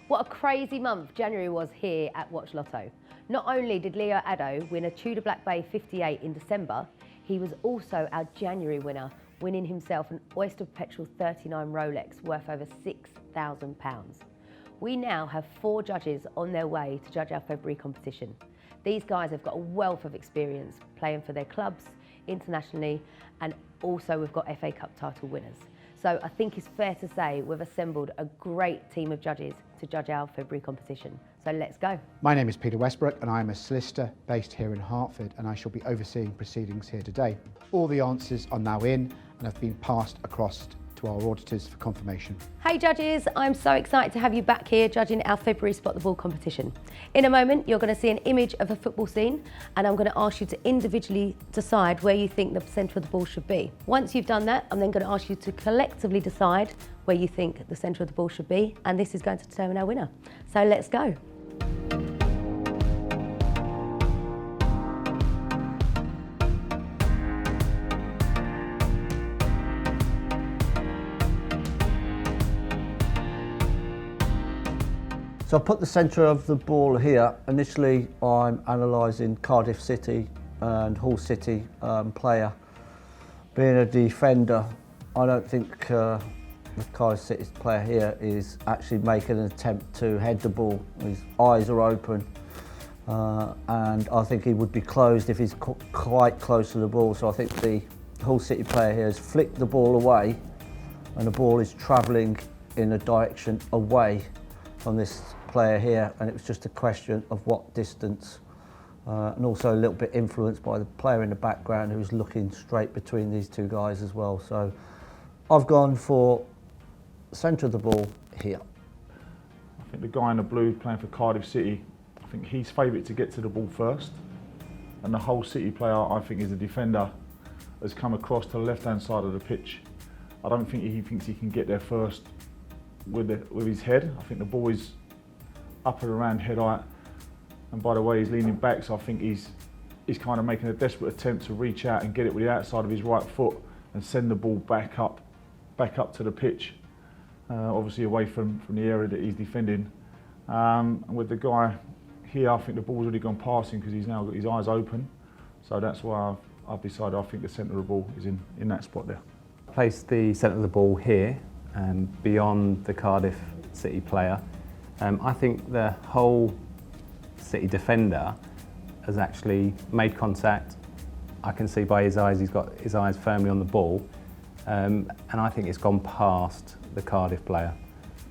What a crazy month January was here at Watchlotto. Not only did Leo Addo win a Tudor Black Bay 58 in December, he was also our January winner, winning himself an Oyster Petrol 39 Rolex worth over £6,000. We now have 4 judges on their way to judge our February competition. These guys have got a wealth of experience playing for their clubs internationally, and also we've got FA Cup title winners. So I think it's fair to say we've assembled a great team of judges to judge our February competition. So let's go. My name is Peter Westbrook and I'm a solicitor based here in Hertford, and I shall be overseeing proceedings here today. All the answers are now in and have been passed across to our auditors for confirmation. Hey judges, I'm so excited to have you back here judging our February Spot the Ball competition. In a moment, you're going to see an image of a football scene, and I'm going to ask you to individually decide where you think the centre of the ball should be. Once you've done that, I'm then going to ask you to collectively decide where you think the centre of the ball should be, and this is going to determine our winner. So let's go. So I put the centre of the ball here. Initially I'm analysing Cardiff City and Hull City player. Being a defender, I don't think the Cardiff City player here is actually making an attempt to head the ball. His eyes are open and I think he would be closed if he's quite close to the ball. So I think the Hull City player here has flicked the ball away and the ball is travelling in a direction away from this player here, and it was just a question of what distance, and also a little bit influenced by the player in the background who was looking straight between these two guys as well. So I've gone for centre of the ball here. I think the guy in the blue playing for Cardiff City, I think he's favourite to get to the ball first, and the Hull City player, I think, is a defender, has come across to the left hand side of the pitch. I don't think he thinks he can get there first with his head. I think the ball is up and around head height, and by the way he's leaning back, so I think he's kind of making a desperate attempt to reach out and get it with the outside of his right foot and send the ball back up to the pitch, obviously away from the area that he's defending. And with the guy here, I think the ball's already gone past him because he's now got his eyes open, so that's why I've decided I think the centre of the ball is in that spot there. Place the centre of the ball here, beyond the Cardiff City player. I think the Hull City defender has actually made contact. I can see by his eyes, he's got his eyes firmly on the ball, and I think it's gone past the Cardiff player.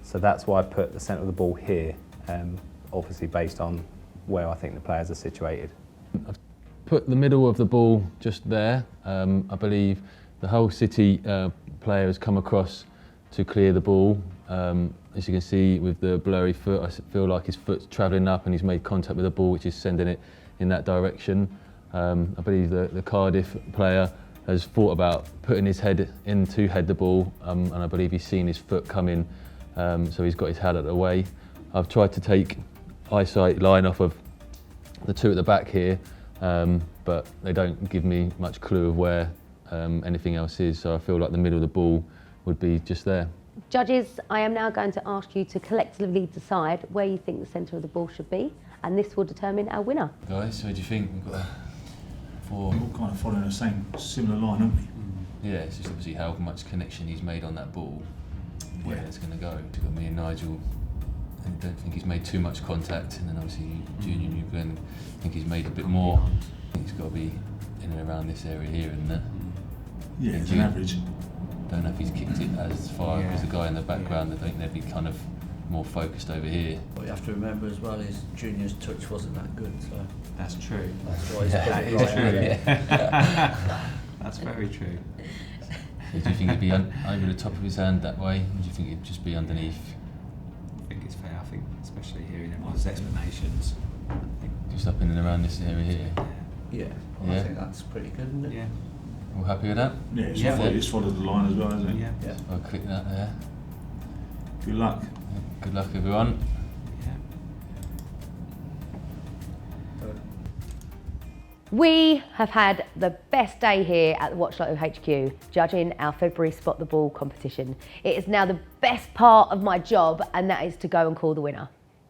So that's why I put the centre of the ball here, obviously based on where I think the players are situated. I've put the middle of the ball just there. I believe the Hull City player has come across to clear the ball. As you can see with the blurry foot, I feel like his foot's travelling up and he's made contact with the ball, which is sending it in that direction. I believe the Cardiff player has thought about putting his head in to head the ball, and I believe he's seen his foot come in, so he's got his head out of the way. I've tried to take eyesight line off of the two at the back here, but they don't give me much clue of where anything else is, so I feel like the middle of the ball would be just there. Judges, I am now going to ask you to collectively decide where you think the centre of the ball should be, and this will determine our winner. Guys, what do you think? We've got four. We're all kind of following the same similar line, aren't we? Yeah, it's just obviously how much connection he's made on that ball, where it's going to go. We've got me and Nigel. I don't think he's made too much contact, and then obviously Junior and Glenn, I think he's made a bit more. I think he's got to be in and around this area here, isn't it? Yeah, it's an average. Don't know if he's kicked it as far as the guy in the background. I think they'd be kind of more focused over here. What you have to remember as well is Junior's touch wasn't that good, so that's true. That's why he's put it right. Yeah. That's very true. So do you think it'd be over the top of his hand that way, or do you think it'd just be underneath? I think it's fair. I think, especially hearing everyone's explanations, I think just up in and around this area here. Yeah, well, I think that's pretty good, isn't it? Yeah. All happy with that? Yeah, it's followed the line as well, hasn't it? Yeah. I'll click that there. Good luck. Good luck, everyone. We have had the best day here at the Watchlotto HQ, judging our February Spot the Ball competition. It is now the best part of my job, and that is to go and call the winner.